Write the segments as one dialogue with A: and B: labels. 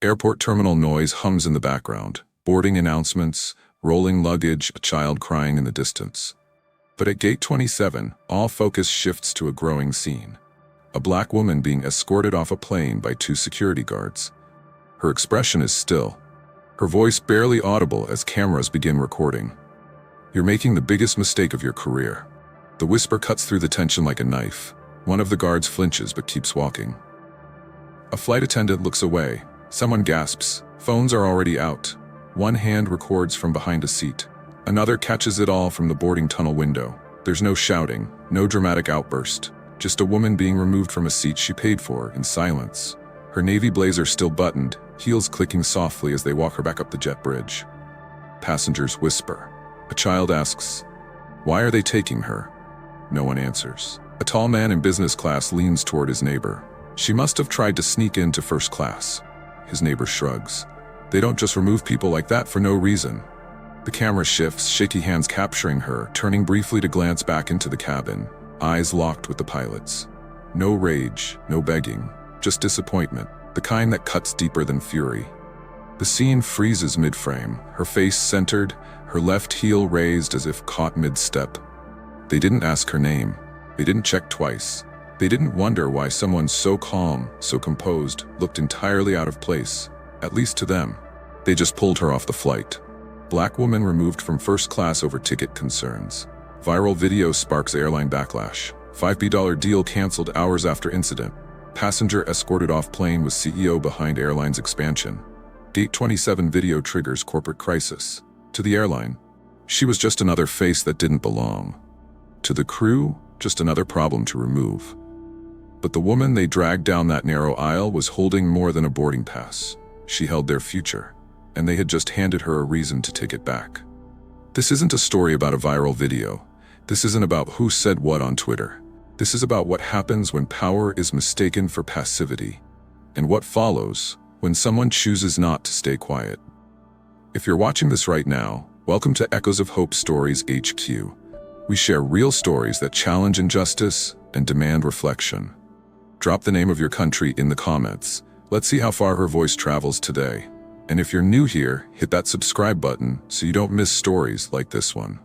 A: Airport terminal noise hums in the background. Boarding announcements, rolling luggage, a child crying in the distance. But at gate 27, all focus shifts to a growing scene. A black woman being escorted off a plane by two security guards. Her expression is still, her voice barely audible as cameras begin recording. "You're making the biggest mistake of your career." The whisper cuts through the tension like a knife. One of the guards flinches but keeps walking. A flight attendant looks away. Someone gasps. Phones are already out. One hand records from behind a seat. Another catches it all from the boarding tunnel window. There's no shouting, no dramatic outburst. Just a woman being removed from a seat she paid for in silence. Her navy blazer still buttoned, heels clicking softly as they walk her back up the jet bridge. Passengers whisper. A child asks, "Why are they taking her?" No one answers. A tall man in business class leans toward his neighbor. "She must have tried to sneak into first class." His neighbor shrugs. "They don't just remove people like that for no reason." The camera shifts, shaky hands capturing her, turning briefly to glance back into the cabin, eyes locked with the pilot's. No rage, no begging, just disappointment, the kind that cuts deeper than fury. The scene freezes mid-frame, her face centered, her left heel raised as if caught mid-step. They didn't ask her name. They didn't check twice. They didn't wonder why someone so calm, so composed, looked entirely out of place, at least to them. They just pulled her off the flight. Black woman removed from first class over ticket concerns. Viral video sparks airline backlash. $5 deal canceled hours after incident. Passenger escorted off plane with CEO behind airline's expansion. Gate 27 video triggers corporate crisis. To the airline, she was just another face that didn't belong. To the crew, just another problem to remove. But the woman they dragged down that narrow aisle was holding more than a boarding pass. She held their future, and they had just handed her a reason to take it back. This isn't a story about a viral video. This isn't about who said what on Twitter. This is about what happens when power is mistaken for passivity, and what follows when someone chooses not to stay quiet. If you're watching this right now, welcome to Echoes of Hope Stories HQ. We share real stories that challenge injustice and demand reflection. Drop the name of your country in the comments. Let's see how far her voice travels today. And if you're new here, hit that subscribe button so you don't miss stories like this one.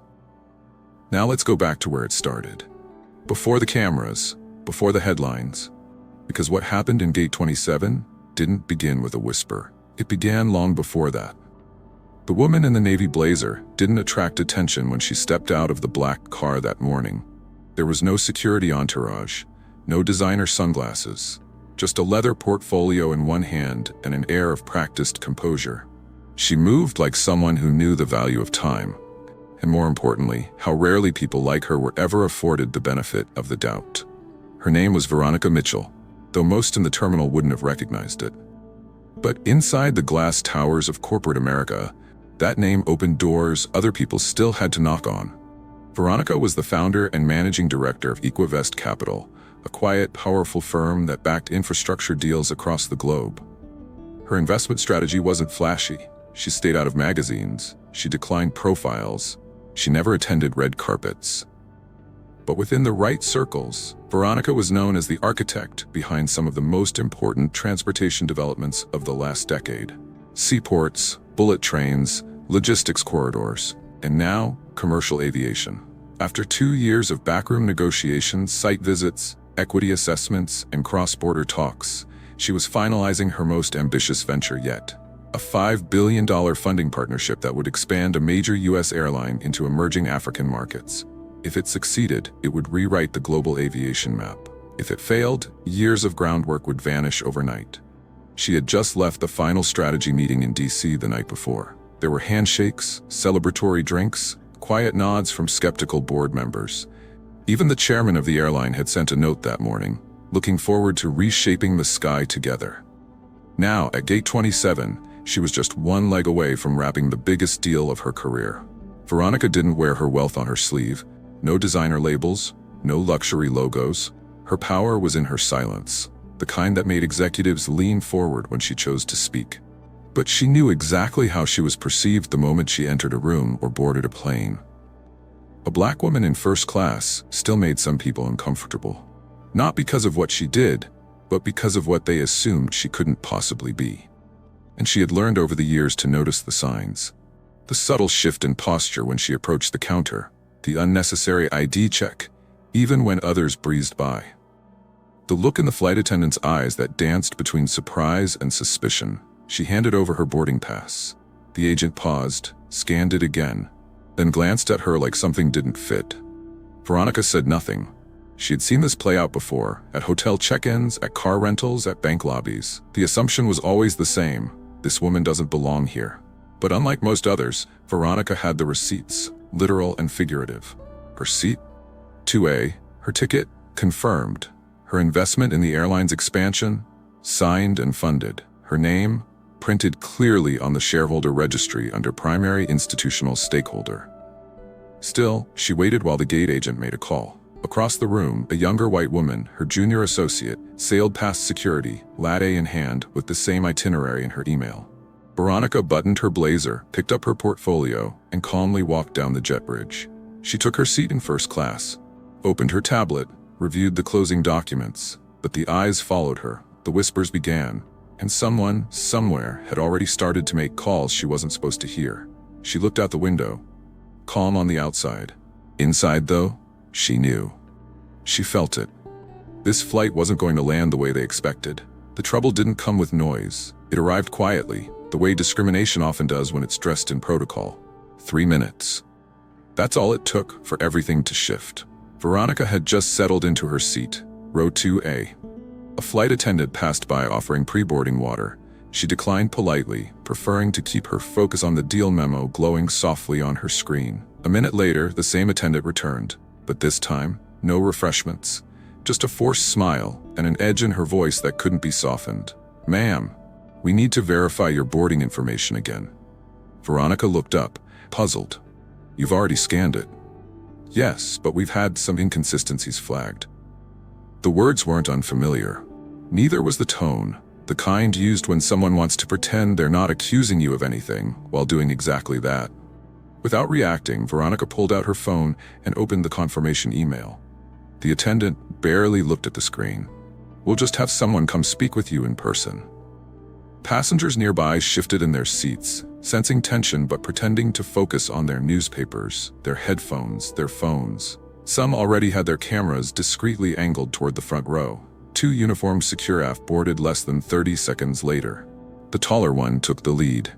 A: Now let's go back to where it started. Before the cameras, before the headlines. Because what happened in Gate 27 didn't begin with a whisper. It began long before that. The woman in the navy blazer didn't attract attention when she stepped out of the black car that morning. There was no security entourage, no designer sunglasses, just a leather portfolio in one hand and an air of practiced composure. She moved like someone who knew the value of time, and more importantly, how rarely people like her were ever afforded the benefit of the doubt. Her name was Veronica Mitchell, though most in the terminal wouldn't have recognized it. But inside the glass towers of corporate America, that name opened doors other people still had to knock on. Veronica was the founder and managing director of Equivest Capital, a quiet, powerful firm that backed infrastructure deals across the globe. Her investment strategy wasn't flashy. She stayed out of magazines. She declined profiles. She never attended red carpets. But within the right circles, Veronica was known as the architect behind some of the most important transportation developments of the last decade. Seaports, bullet trains, logistics corridors, and now, commercial aviation. After 2 years of backroom negotiations, site visits, equity assessments, and cross-border talks, she was finalizing her most ambitious venture yet. A $5 billion funding partnership that would expand a major U.S. airline into emerging African markets. If it succeeded, it would rewrite the global aviation map. If it failed, years of groundwork would vanish overnight. She had just left the final strategy meeting in D.C. the night before. There were handshakes, celebratory drinks, quiet nods from skeptical board members. Even the chairman of the airline had sent a note that morning, looking forward to reshaping the sky together. Now, at Gate 27, she was just one leg away from wrapping the biggest deal of her career. Veronica didn't wear her wealth on her sleeve. No designer labels, no luxury logos. Her power was in her silence, the kind that made executives lean forward when she chose to speak. But she knew exactly how she was perceived the moment she entered a room or boarded a plane. A black woman in first class still made some people uncomfortable. Not because of what she did, but because of what they assumed she couldn't possibly be. and she had learned over the years to notice the signs. The subtle shift in posture when she approached the counter, the unnecessary ID check, even when others breezed by. The look in the flight attendant's eyes that danced between surprise and suspicion. She handed over her boarding pass. The agent paused, scanned it again, then glanced at her like something didn't fit. Veronica said nothing. She had seen this play out before, at hotel check-ins, at car rentals, at bank lobbies. The assumption was always the same: this woman doesn't belong here. But unlike most others, Veronica had the receipts, literal and figurative. Her seat? 2A. Her ticket? Confirmed. Her investment in the airline's expansion? Signed and funded. Her name? Printed clearly on the shareholder registry under primary institutional stakeholder. Still, she waited while the gate agent made a call. Across the room, a younger white woman, her junior associate, sailed past security, latte in hand, with the same itinerary in her email. Veronica buttoned her blazer, picked up her portfolio, and calmly walked down the jet bridge. She took her seat in first class, opened her tablet, reviewed the closing documents, but the eyes followed her. The whispers began, and someone, somewhere, had already started to make calls she wasn't supposed to hear. She looked out the window. Calm on the outside. Inside, though, she knew. She felt it. This flight wasn't going to land the way they expected. The trouble didn't come with noise. It arrived quietly, the way discrimination often does when it's dressed in protocol. 3 minutes. That's all it took for everything to shift. Veronica had just settled into her seat, row 2A. A flight attendant passed by offering pre-boarding water. She declined politely, preferring to keep her focus on the deal memo glowing softly on her screen. A minute later, the same attendant returned. But this time, no refreshments. Just a forced smile and an edge in her voice that couldn't be softened. "Ma'am, we need to verify your boarding information again." Veronica looked up, puzzled. "You've already scanned it." "Yes, but we've had some inconsistencies flagged." The words weren't unfamiliar. Neither was the tone, the kind used when someone wants to pretend they're not accusing you of anything while doing exactly that. Without reacting, Veronica pulled out her phone and opened the confirmation email. The attendant barely looked at the screen. "We'll just have someone come speak with you in person." Passengers nearby shifted in their seats, sensing tension but pretending to focus on their newspapers, their headphones, their phones. Some already had their cameras discreetly angled toward the front row. 2 uniformed securaf boarded less than 30 seconds later. The taller one took the lead.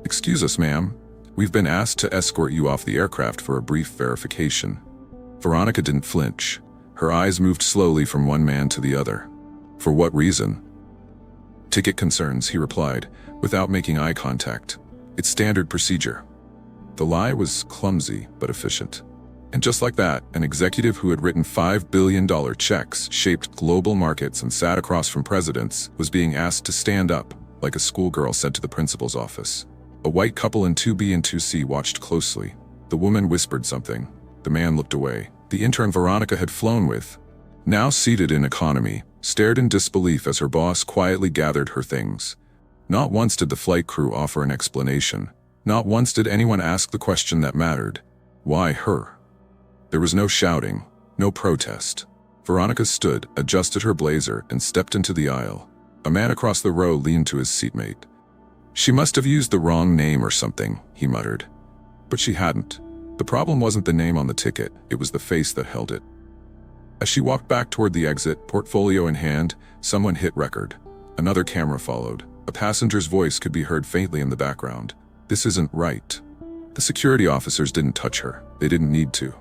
A: "Excuse us, ma'am. We've been asked to escort you off the aircraft for a brief verification." Veronica didn't flinch. Her eyes moved slowly from one man to the other. "For what reason?" "Ticket concerns," he replied, without making eye contact. "It's standard procedure." The lie was clumsy but efficient. And just like that, an executive who had written $5 billion checks, shaped global markets, and sat across from presidents was being asked to stand up, like a schoolgirl said to the principal's office. A white couple in 2B and 2C watched closely. The woman whispered something. The man looked away. The intern Veronica had flown with, now seated in economy, stared in disbelief as her boss quietly gathered her things. Not once did the flight crew offer an explanation. Not once did anyone ask the question that mattered. Why her? There was no shouting, no protest. Veronica stood, adjusted her blazer, and stepped into the aisle. A man across the row leaned to his seatmate. "She must have used the wrong name or something," he muttered. But she hadn't. The problem wasn't the name on the ticket, it was the face that held it. As she walked back toward the exit, portfolio in hand, someone hit record. Another camera followed. A passenger's voice could be heard faintly in the background. "This isn't right." The security officers didn't touch her. They didn't need to.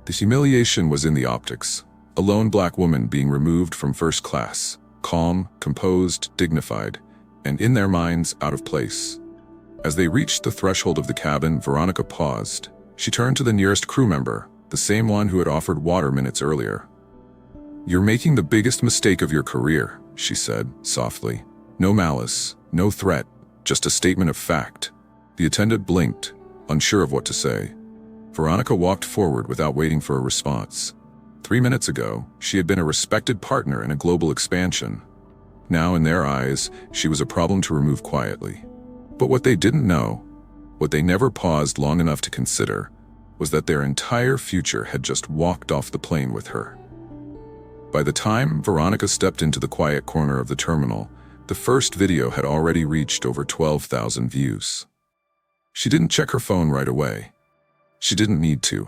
A: The humiliation was in the optics. A lone black woman being removed from first class. Calm, composed, dignified, and in their minds, out of place. As they reached the threshold of the cabin, Veronica paused. She turned to the nearest crew member, the same one who had offered water minutes earlier. "You're making the biggest mistake of your career," she said, softly. No malice, no threat, just a statement of fact. The attendant blinked, unsure of what to say. Veronica walked forward without waiting for a response. 3 minutes ago, she had been a respected partner in a global expansion. Now, in their eyes, she was a problem to remove quietly. But what they didn't know, what they never paused long enough to consider, was that their entire future had just walked off the plane with her. By the time Veronica stepped into the quiet corner of the terminal, The first video had already reached over 12,000 views. She didn't check her phone right away. She didn't need to.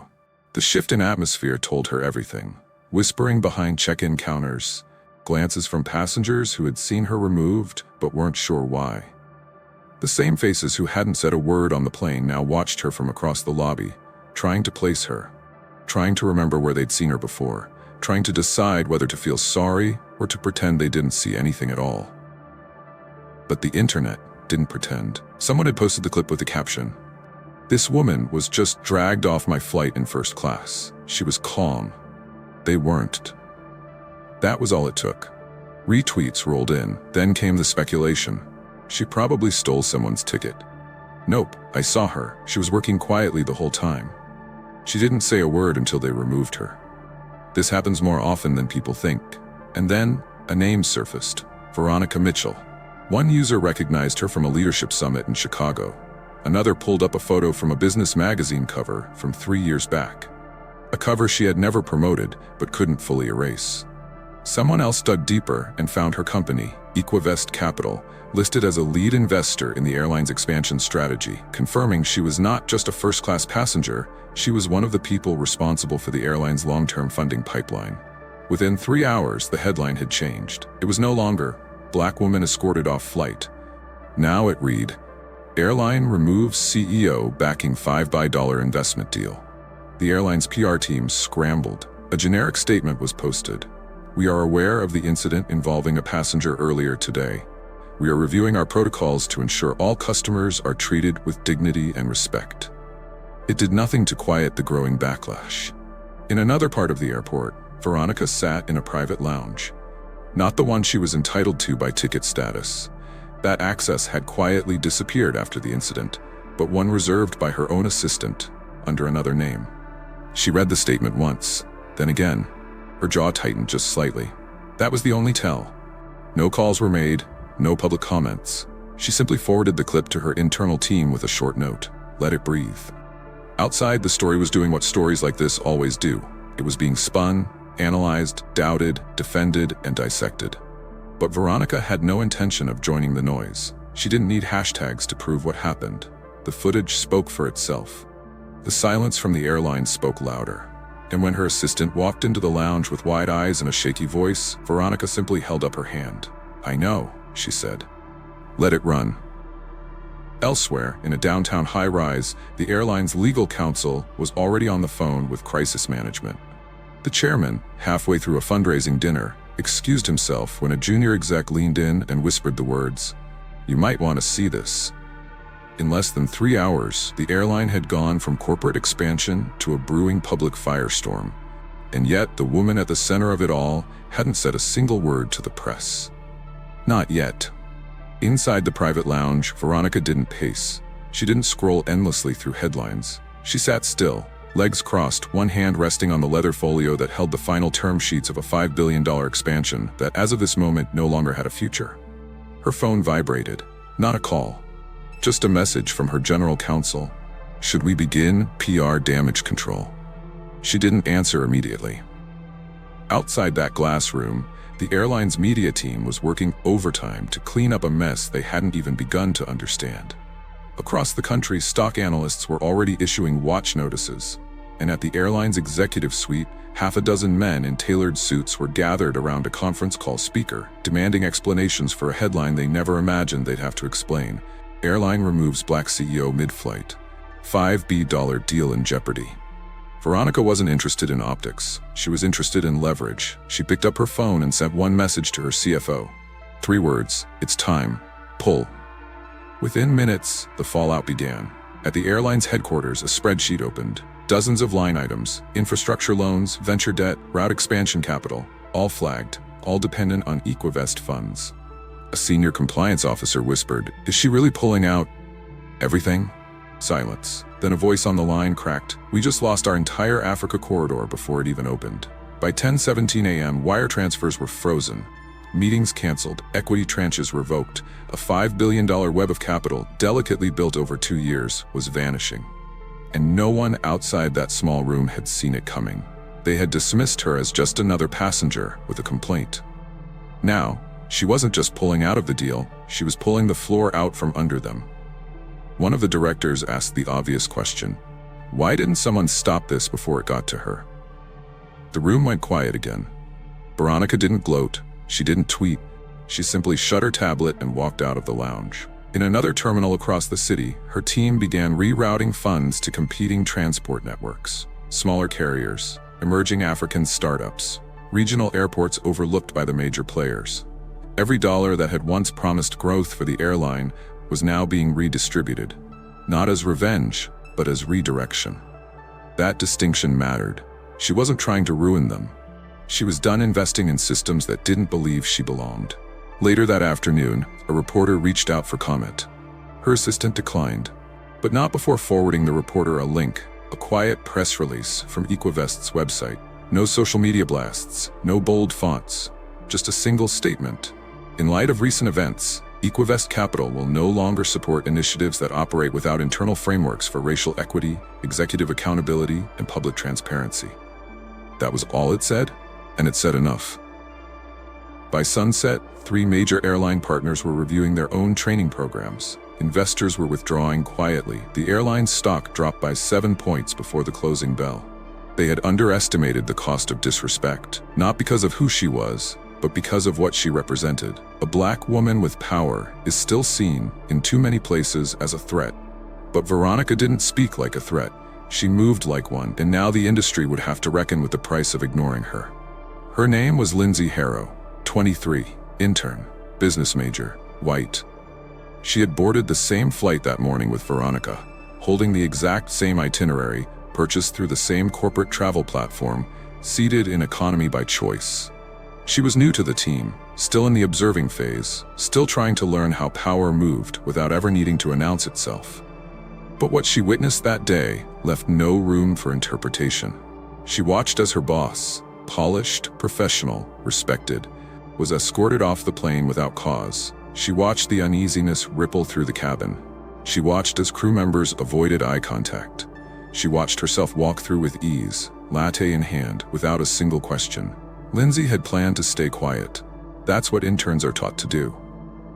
A: The shift in atmosphere told her everything. Whispering behind check-in counters, glances from passengers who had seen her removed but weren't sure why. The same faces who hadn't said a word on the plane now watched her from across the lobby, trying to place her, trying to remember where they'd seen her before, trying to decide whether to feel sorry or to pretend they didn't see anything at all. But the internet didn't pretend. Someone had posted the clip with the caption, "This woman was just dragged off my flight in first class. She was calm. They weren't." That was all it took. Retweets rolled in, then came the speculation. She probably stole someone's ticket. Nope, I saw her. She was working quietly the whole time. She didn't say a word until they removed her. This happens more often than people think. And then, a name surfaced. Veronica Mitchell. One user recognized her from a leadership summit in Chicago. Another pulled up a photo from a business magazine cover from 3 years back. A cover she had never promoted, but couldn't fully erase. Someone else dug deeper and found her company, Equivest Capital, listed as a lead investor in the airline's expansion strategy, confirming she was not just a first-class passenger, she was one of the people responsible for the airline's long-term funding pipeline. Within 3 hours, the headline had changed. It was no longer, "Black woman escorted off flight." Now it read, "Airline removes CEO backing $5 investment deal." The airline's PR team scrambled. A generic statement was posted. "We are aware of the incident involving a passenger earlier today. We are reviewing our protocols to ensure all customers are treated with dignity and respect." It did nothing to quiet the growing backlash. In another part of the airport, Veronica sat in a private lounge. Not the one she was entitled to by ticket status. That access had quietly disappeared after the incident, but one reserved by her own assistant, under another name. She read the statement once, then again. Her jaw tightened just slightly. That was the only tell. No calls were made, no public comments. She simply forwarded the clip to her internal team with a short note. Let it breathe. Outside, the story was doing what stories like this always do. It was being spun, analyzed, doubted, defended, and dissected. But Veronica had no intention of joining the noise. She didn't need hashtags to prove what happened. The footage spoke for itself. The silence from the airline spoke louder. And when her assistant walked into the lounge with wide eyes and a shaky voice, Veronica simply held up her hand. "I know," she said. "Let it run." Elsewhere, in a downtown high-rise, the airline's legal counsel was already on the phone with crisis management. The chairman, halfway through a fundraising dinner, excused himself when a junior exec leaned in and whispered the words, "You might want to see this." In less than 3 hours, the airline had gone from corporate expansion to a brewing public firestorm. And yet, the woman at the center of it all hadn't said a single word to the press. Not yet. Inside the private lounge, Veronica didn't pace. She didn't scroll endlessly through headlines. She sat still, legs crossed, one hand resting on the leather folio that held the final term sheets of a $5 billion expansion that, as of this moment, no longer had a future. Her phone vibrated. Not a call. Just a message from her general counsel. "Should we begin PR damage control?" She didn't answer immediately. Outside that glass room, the airline's media team was working overtime to clean up a mess they hadn't even begun to understand. Across the country, stock analysts were already issuing watch notices, and at the airline's executive suite, half a dozen men in tailored suits were gathered around a conference call speaker, demanding explanations for a headline they never imagined they'd have to explain. Airline removes Black CEO mid-flight. $5 billion deal in jeopardy. Veronica wasn't interested in optics. She was interested in leverage. She picked up her phone and sent one message to her CFO. 3 words, "It's time. Pull." Within minutes, the fallout began. At the airline's headquarters, a spreadsheet opened. Dozens of line items, infrastructure loans, venture debt, route expansion capital, all flagged, all dependent on Equivest funds. A senior compliance officer whispered, "Is she really pulling out everything?" Silence. Then a voice on the line cracked, "We just lost our entire Africa corridor before it even opened." By 10:17 a.m., wire transfers were frozen. Meetings canceled, equity tranches revoked. A $5 billion web of capital, delicately built over 2 years, was vanishing. And no one outside that small room had seen it coming. They had dismissed her as just another passenger with a complaint. Now, She wasn't just pulling out of the deal, she was pulling the floor out from under them. One of the directors asked the obvious question: why didn't someone stop this before it got to her? The room went quiet again. Veronica didn't gloat, she didn't tweet, she simply shut her tablet and walked out of the lounge. In another terminal across the city, her team began rerouting funds to competing transport networks, smaller carriers, emerging African startups, regional airports overlooked by the major players. Every dollar that had once promised growth for the airline was now being redistributed, not as revenge, but as redirection. That distinction mattered. She wasn't trying to ruin them. She was done investing in systems that didn't believe she belonged. Later that afternoon, a reporter reached out for comment. Her assistant declined, but not before forwarding the reporter a link, a quiet press release from Equivest's website. No social media blasts, no bold fonts, just a single statement. In light of recent events, Equivest Capital will no longer support initiatives that operate without internal frameworks for racial equity, executive accountability, and public transparency. That was all it said, and it said enough. By sunset, 3 major airline partners were reviewing their own training programs. Investors were withdrawing quietly. The airline's stock dropped by 7 points before the closing bell. They had underestimated the cost of disrespect, not because of who she was, but because of what she represented. A black woman with power is still seen in too many places as a threat. But Veronica didn't speak like a threat. She moved like one, and now the industry would have to reckon with the price of ignoring her. Her name was Lindsay Harrow, 23, intern, business major, white. She had boarded the same flight that morning with Veronica, holding the exact same itinerary, purchased through the same corporate travel platform, seated in economy by choice. She was new to the team, still in the observing phase, still trying to learn how power moved without ever needing to announce itself. But what she witnessed that day left no room for interpretation. She watched as her boss, polished, professional, respected, was escorted off the plane without cause. She watched the uneasiness ripple through the cabin. She watched as crew members avoided eye contact. She watched herself walk through with ease, latte in hand, without a single question. Lindsay had planned to stay quiet. That's what interns are taught to do.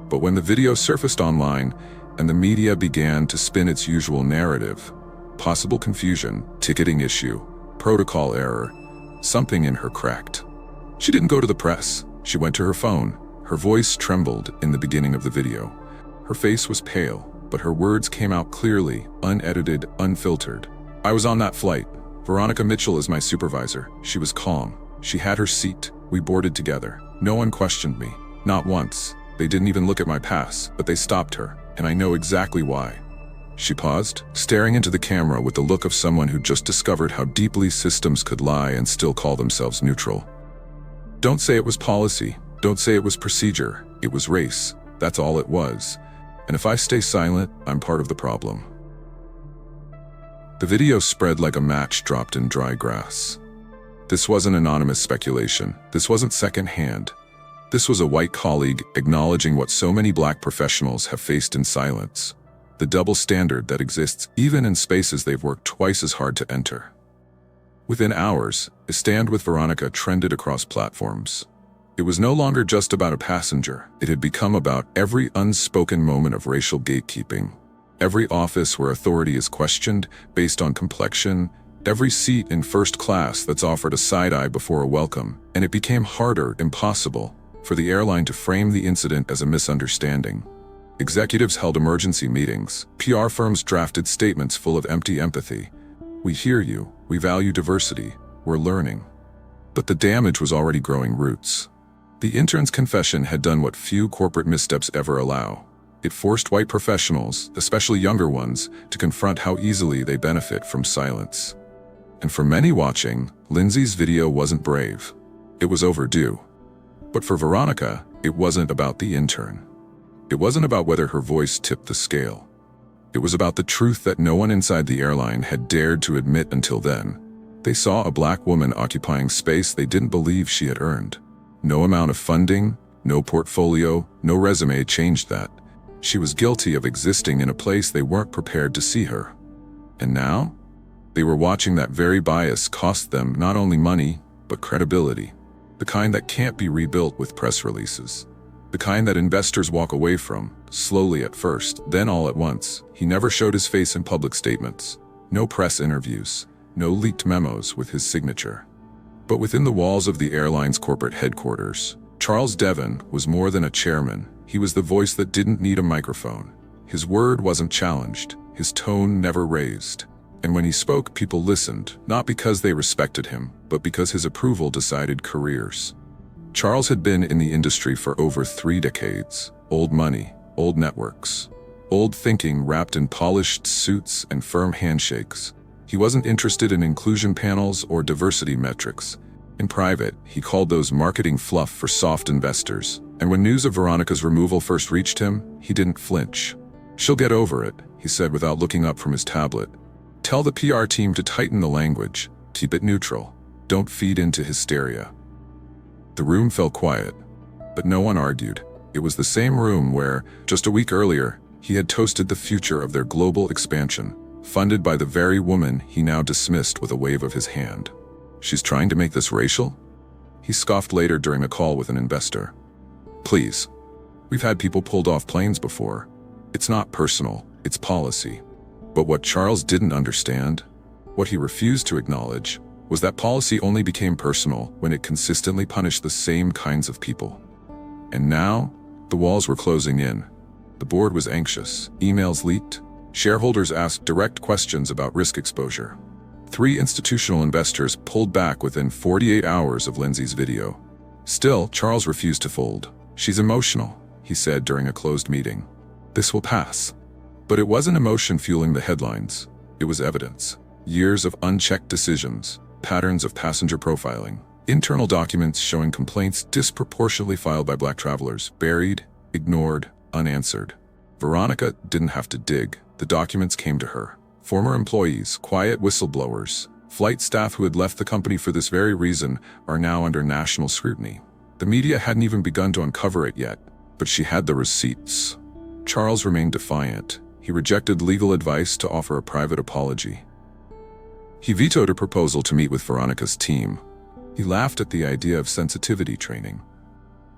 A: But when the video surfaced online and the media began to spin its usual narrative, possible confusion, ticketing issue, protocol error, something in her cracked. She didn't go to the press. She went to her phone. Her voice trembled in the beginning of the video. Her face was pale, but her words came out clearly, unedited, unfiltered. I was on that flight. Veronica Mitchell is my supervisor. She was calm. She had her seat. We boarded together. No one questioned me. Not once. They didn't even look at my pass, but they stopped her, and I know exactly why. She paused, staring into the camera with the look of someone who just discovered how deeply systems could lie and still call themselves neutral. Don't say it was policy. Don't say it was procedure. It was race. That's all it was. And if I stay silent, I'm part of the problem. The video spread like a match dropped in dry grass. This wasn't anonymous speculation. This wasn't secondhand. This was a white colleague acknowledging what so many black professionals have faced in silence. The double standard that exists even in spaces they've worked twice as hard to enter. Within hours, a stand with Veronica trended across platforms. It was no longer just about a passenger. It had become about every unspoken moment of racial gatekeeping. Every office where authority is questioned based on complexion, every seat in first class that's offered a side-eye before a welcome, and it became harder, impossible, for the airline to frame the incident as a misunderstanding. Executives held emergency meetings. PR firms drafted statements full of empty empathy. We hear you. We value diversity. We're learning. But the damage was already growing roots. The intern's confession had done what few corporate missteps ever allow. It forced white professionals, especially younger ones, to confront how easily they benefit from silence. And for many watching, Lindsay's video wasn't brave. It was overdue. But for Veronica, it wasn't about the intern. It wasn't about whether her voice tipped the scale. It was about the truth that no one inside the airline had dared to admit until then. They saw a black woman occupying space they didn't believe she had earned. No amount of funding, no portfolio, no resume changed that. She was guilty of existing in a place they weren't prepared to see her. And now, they were watching that very bias cost them not only money, but credibility. The kind that can't be rebuilt with press releases. The kind that investors walk away from, slowly at first, then all at once. He never showed his face in public statements. No press interviews. No leaked memos with his signature. But within the walls of the airline's corporate headquarters, Charles Devon was more than a chairman. He was the voice that didn't need a microphone. His word wasn't challenged. His tone never raised. And when he spoke, people listened, not because they respected him, but because his approval decided careers. Charles had been in the industry for over 3 decades. Old money, old networks, old thinking wrapped in polished suits and firm handshakes. He wasn't interested in inclusion panels or diversity metrics. In private, he called those marketing fluff for soft investors. And when news of Veronica's removal first reached him, he didn't flinch. "She'll get over it," he said without looking up from his tablet. "Tell the PR team to tighten the language. Keep it neutral. Don't feed into hysteria." The room fell quiet, but no one argued. It was the same room where, just a week earlier, he had toasted the future of their global expansion, funded by the very woman he now dismissed with a wave of his hand. "She's trying to make this racial?" He scoffed later during a call with an investor. "Please. We've had people pulled off planes before. It's not personal, it's policy." But what Charles didn't understand, what he refused to acknowledge, was that policy only became personal when it consistently punished the same kinds of people. And now, the walls were closing in. The board was anxious. Emails leaked. Shareholders asked direct questions about risk exposure. 3 institutional investors pulled back within 48 hours of Lindsay's video. Still, Charles refused to fold. "She's emotional," he said during a closed meeting. "This will pass." But it wasn't emotion fueling the headlines. It was evidence. Years of unchecked decisions, patterns of passenger profiling, internal documents showing complaints disproportionately filed by Black travelers, buried, ignored, unanswered. Veronica didn't have to dig. The documents came to her. Former employees, quiet whistleblowers, flight staff who had left the company for this very reason are now under national scrutiny. The media hadn't even begun to uncover it yet, but she had the receipts. Charles remained defiant. He rejected legal advice to offer a private apology. He vetoed a proposal to meet with Veronica's team. He laughed at the idea of sensitivity training.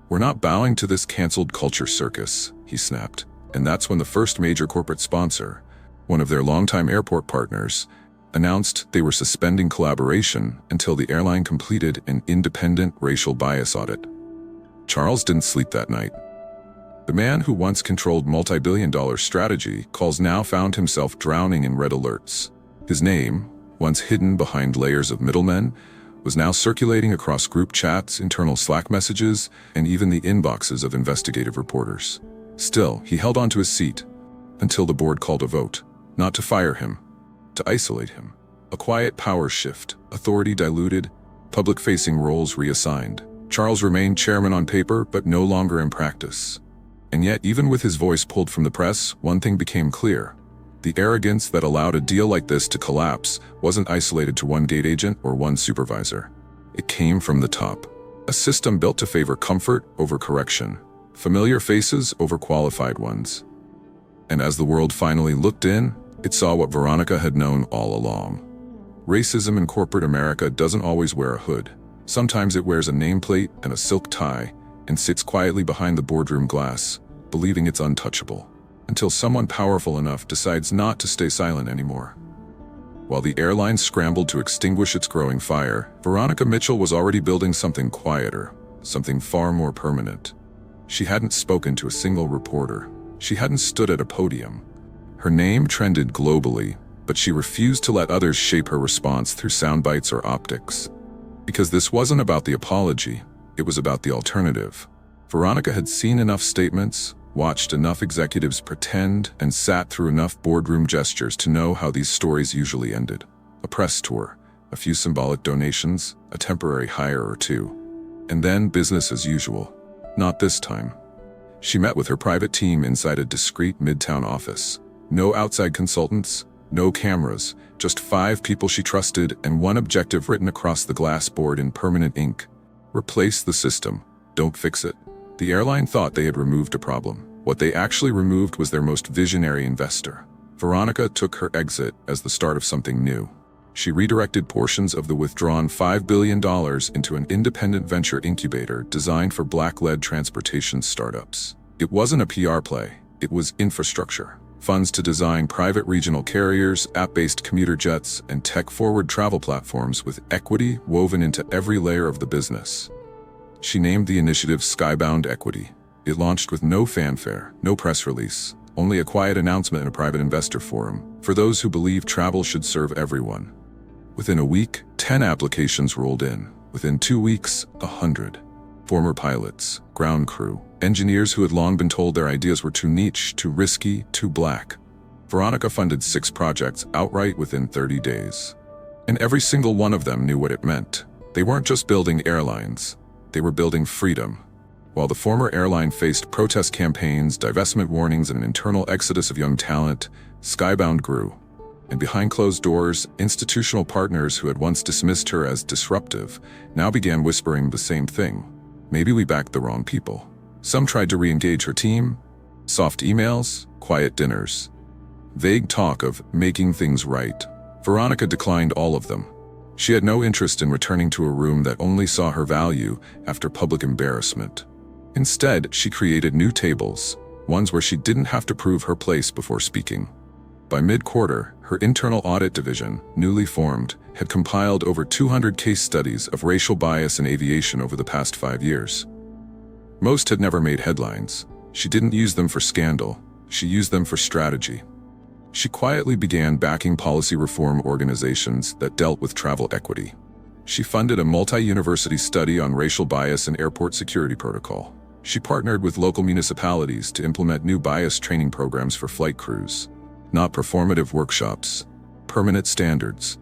A: "We're not bowing to this canceled culture circus," he snapped. And that's when the first major corporate sponsor, one of their longtime airport partners, announced they were suspending collaboration until the airline completed an independent racial bias audit. Charles didn't sleep that night. The man who once controlled multi-billion-dollar strategy calls now found himself drowning in red alerts. His name, once hidden behind layers of middlemen, was now circulating across group chats, internal Slack messages, and even the inboxes of investigative reporters. Still, he held on to his seat until the board called a vote, not to fire him, to isolate him. A quiet power shift, authority diluted, public-facing roles reassigned. Charles remained chairman on paper, but no longer in practice. And yet, even with his voice pulled from the press, one thing became clear. The arrogance that allowed a deal like this to collapse wasn't isolated to one gate agent or one supervisor. It came from the top. A system built to favor comfort over correction, familiar faces over qualified ones. And as the world finally looked in, it saw what Veronica had known all along. Racism in corporate America doesn't always wear a hood. Sometimes it wears a nameplate and a silk tie and sits quietly behind the boardroom glass, believing it's untouchable, until someone powerful enough decides not to stay silent anymore. While the airline scrambled to extinguish its growing fire, Veronica Mitchell was already building something quieter, something far more permanent. She hadn't spoken to a single reporter. She hadn't stood at a podium. Her name trended globally, but she refused to let others shape her response through sound bites or optics. Because this wasn't about the apology, it was about the alternative. Veronica had seen enough statements, watched enough executives pretend, and sat through enough boardroom gestures to know how these stories usually ended. A press tour, a few symbolic donations, a temporary hire or two. And then business as usual. Not this time. She met with her private team inside a discreet midtown office. No outside consultants, no cameras, just 5 people she trusted and one objective written across the glass board in permanent ink. Replace the system. Don't fix it. The airline thought they had removed a problem. What they actually removed was their most visionary investor. Veronica took her exit as the start of something new. She redirected portions of the withdrawn $5 billion into an independent venture incubator designed for Black-led transportation startups. It wasn't a PR play, it was infrastructure. Funds to design private regional carriers, app-based commuter jets, and tech-forward travel platforms with equity woven into every layer of the business. She named the initiative Skybound Equity. It launched with no fanfare, no press release, only a quiet announcement in a private investor forum for those who believe travel should serve everyone. Within a week, 10 applications rolled in. Within 2 weeks, 100. Former pilots, ground crew, engineers who had long been told their ideas were too niche, too risky, too black. Veronica funded 6 projects outright within 30 days. And every single one of them knew what it meant. They weren't just building airlines, they were building freedom. While the former airline faced protest campaigns, divestment warnings, and an internal exodus of young talent, Skybound grew. And behind closed doors, institutional partners who had once dismissed her as disruptive now began whispering the same thing. Maybe we backed the wrong people. Some tried to re-engage her team. Soft emails, quiet dinners. Vague talk of making things right. Veronica declined all of them. She had no interest in returning to a room that only saw her value after public embarrassment. Instead, she created new tables, ones where she didn't have to prove her place before speaking. By mid-quarter, her internal audit division, newly formed, had compiled over 200 case studies of racial bias in aviation over the past 5 years. Most had never made headlines. She didn't use them for scandal, she used them for strategy. She quietly began backing policy reform organizations that dealt with travel equity. She funded a multi-university study on racial bias and airport security protocol. She partnered with local municipalities to implement new bias training programs for flight crews. Not performative workshops, permanent standards.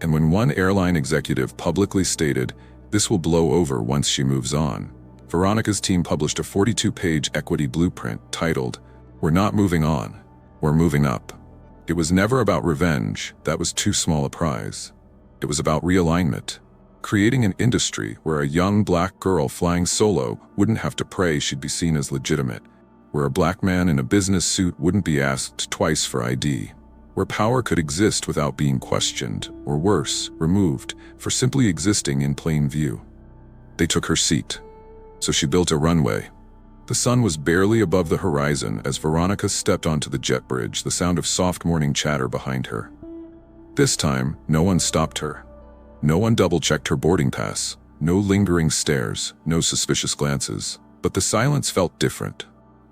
A: And when one airline executive publicly stated, "This will blow over once she moves on," Veronica's team published a 42-page equity blueprint titled, "We're not moving on, we're moving up." It was never about revenge, that was too small a prize. It was about realignment, creating an industry where a young black girl flying solo wouldn't have to pray she'd be seen as legitimate, where a black man in a business suit wouldn't be asked twice for ID, where power could exist without being questioned, or worse, removed, for simply existing in plain view. They took her seat. So she built a runway. The sun was barely above the horizon as Veronica stepped onto the jet bridge, the sound of soft morning chatter behind her. This time, no one stopped her. No one double-checked her boarding pass. No lingering stares, no suspicious glances. But the silence felt different.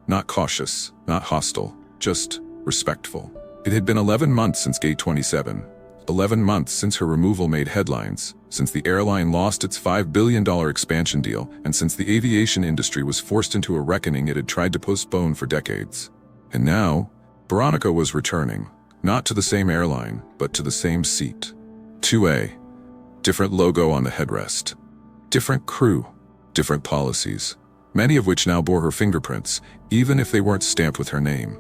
A: Not cautious, not hostile, just respectful. It had been 11 months since Gate 27. 11 months since her removal made headlines, since the airline lost its $5 billion expansion deal, and since the aviation industry was forced into a reckoning it had tried to postpone for decades. And now, Veronica was returning, not to the same airline, but to the same seat. 2A. Different logo on the headrest. Different crew. Different policies. Many of which now bore her fingerprints, even if they weren't stamped with her name.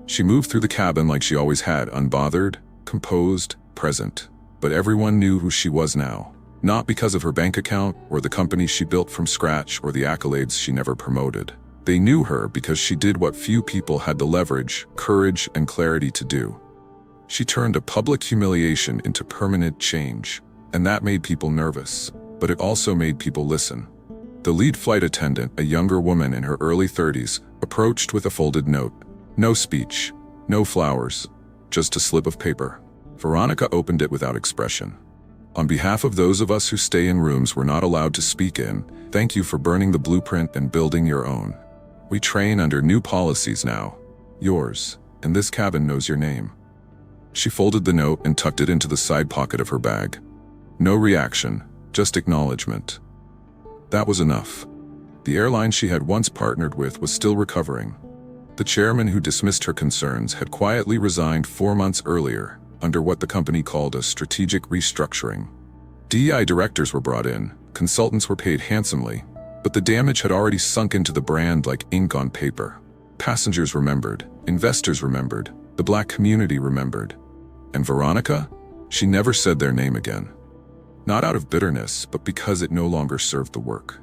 A: She moved through the cabin like she always had, unbothered, composed, present. But everyone knew who she was now. Not because of her bank account, or the company she built from scratch, or the accolades she never promoted. They knew her because she did what few people had the leverage, courage, and clarity to do. She turned a public humiliation into permanent change. And that made people nervous. But it also made people listen. The lead flight attendant, a younger woman in her early 30s, approached with a folded note. No speech, no flowers, just a slip of paper. Veronica opened it without expression. On behalf of those of us who stay in rooms we're not allowed to speak in, thank you for burning the blueprint and building your own. We train under new policies now. Yours, and this cabin knows your name. She folded the note and tucked it into the side pocket of her bag. No reaction, just acknowledgement. That was enough. The airline she had once partnered with was still recovering. The chairman who dismissed her concerns had quietly resigned 4 months earlier, under what the company called a strategic restructuring. DEI directors were brought in, consultants were paid handsomely, but the damage had already sunk into the brand like ink on paper. Passengers remembered, investors remembered, the black community remembered. And Veronica? She never said their name again. Not out of bitterness, but because it no longer served the work.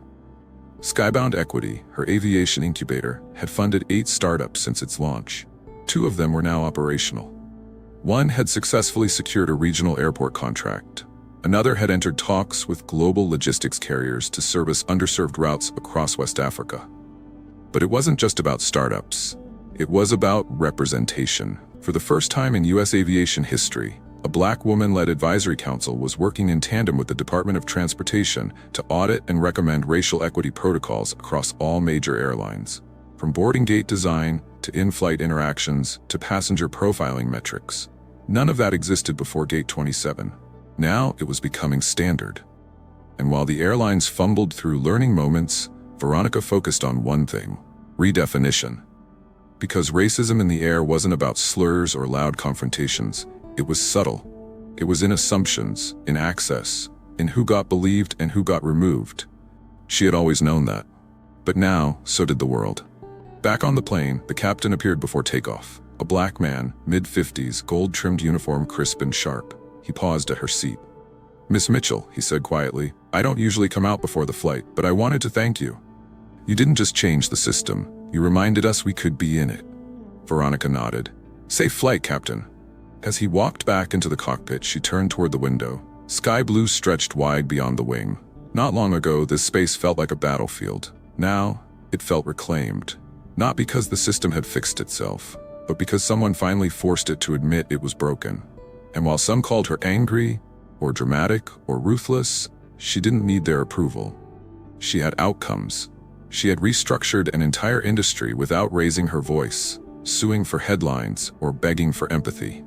A: Skybound Equity, her aviation incubator, had funded 8 startups since its launch. 2 of them were now operational. One had successfully secured a regional airport contract. Another had entered talks with global logistics carriers to service underserved routes across West Africa. But it wasn't just about startups. It was about representation. For the first time in U.S. aviation history, a Black woman-led advisory council was working in tandem with the Department of Transportation to audit and recommend racial equity protocols across all major airlines. From boarding gate design, to in-flight interactions, to passenger profiling metrics. None of that existed before Gate 27. Now it was becoming standard. And while the airlines fumbled through learning moments, Veronica focused on one thing: redefinition. Because racism in the air wasn't about slurs or loud confrontations, it was subtle. It was in assumptions, in access, in who got believed and who got removed. She had always known that. But now, so did the world. Back on the plane, the captain appeared before takeoff. A Black man, mid-50s, gold-trimmed uniform crisp and sharp. He paused at her seat. "Miss Mitchell," he said quietly, "I don't usually come out before the flight, but I wanted to thank you. You didn't just change the system, you reminded us we could be in it." Veronica nodded. "Safe flight, Captain." As he walked back into the cockpit, she turned toward the window. Sky blue stretched wide beyond the wing. Not long ago, this space felt like a battlefield. Now, it felt reclaimed. Not because the system had fixed itself, but because someone finally forced it to admit it was broken. And while some called her angry, or dramatic, or ruthless, she didn't need their approval. She had outcomes. She had restructured an entire industry without raising her voice, suing for headlines, or begging for empathy.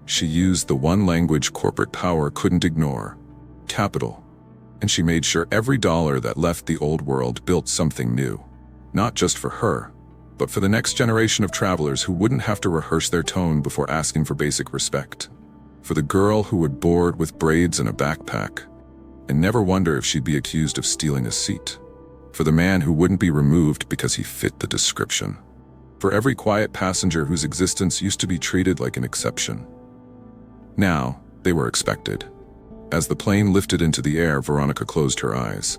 A: She used the one language corporate power couldn't ignore: capital. And she made sure every dollar that left the old world built something new. Not just for her, but for the next generation of travelers who wouldn't have to rehearse their tone before asking for basic respect. For the girl who would board with braids and a backpack, and never wonder if she'd be accused of stealing a seat. For the man who wouldn't be removed because he fit the description. For every quiet passenger whose existence used to be treated like an exception. Now, they were expected. As the plane lifted into the air, Veronica closed her eyes.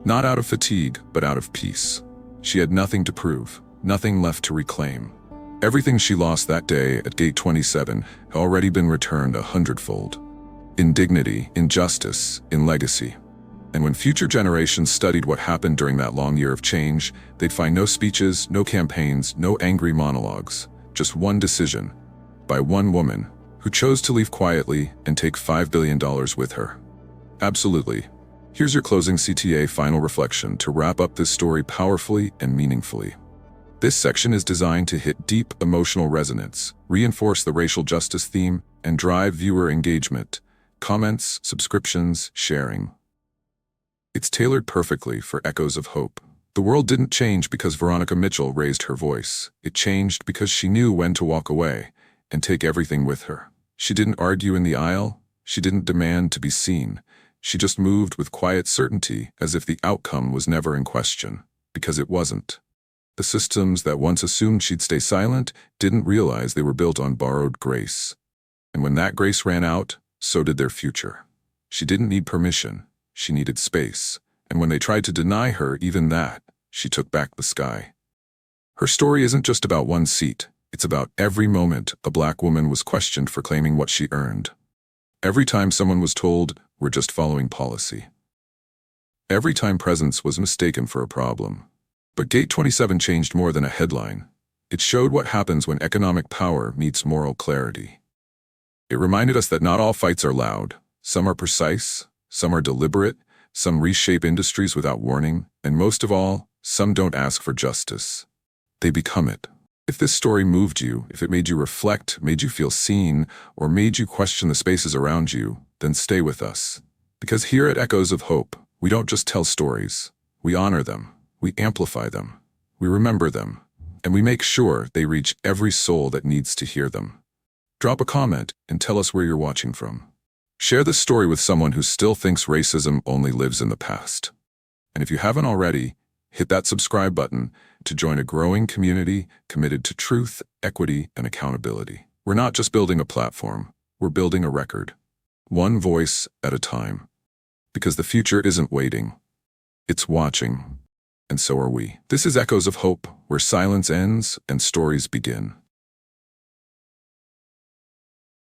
A: Not out of fatigue, but out of peace. She had nothing to prove, nothing left to reclaim. Everything she lost that day at Gate 27 had already been returned 100-fold. In dignity, in justice, in legacy. And when future generations studied what happened during that long year of change, they'd find no speeches, no campaigns, no angry monologues. Just one decision, by one woman, who chose to leave quietly and take $5 billion with her. Absolutely. Here's your closing CTA final reflection to wrap up this story powerfully and meaningfully. This section is designed to hit deep emotional resonance, reinforce the racial justice theme, and drive viewer engagement, comments, subscriptions, sharing. It's tailored perfectly for echoes of hope. The world didn't change because Veronica Mitchell raised her voice. It changed because she knew when to walk away and take everything with her. She didn't argue in the aisle. She didn't demand to be seen. She just moved with quiet certainty, as if the outcome was never in question, because it wasn't. The systems that once assumed she'd stay silent didn't realize they were built on borrowed grace. And when that grace ran out, so did their future. She didn't need permission. She needed space. And when they tried to deny her even that, she took back the sky. Her story isn't just about one seat. It's about every moment a Black woman was questioned for claiming what she earned. Every time someone was told, "We're just following policy." Every time presence was mistaken for a problem. But Gate 27 changed more than a headline. It showed what happens when economic power meets moral clarity. It reminded us that not all fights are loud. Some are precise, some are deliberate, some reshape industries without warning, and most of all, some don't ask for justice. They become it. If this story moved you, if it made you reflect, made you feel seen, or made you question the spaces around you, then stay with us. Because here at Echoes of Hope, we don't just tell stories. We honor them. We amplify them. We remember them. And we make sure they reach every soul that needs to hear them. Drop a comment and tell us where you're watching from. Share this story with someone who still thinks racism only lives in the past. And if you haven't already, hit that subscribe button to join a growing community committed to truth, equity, and accountability. We're not just building a platform, we're building a record. One voice at a time. Because the future isn't waiting, it's watching. And so are we. This is Echoes of Hope, where silence ends and stories begin.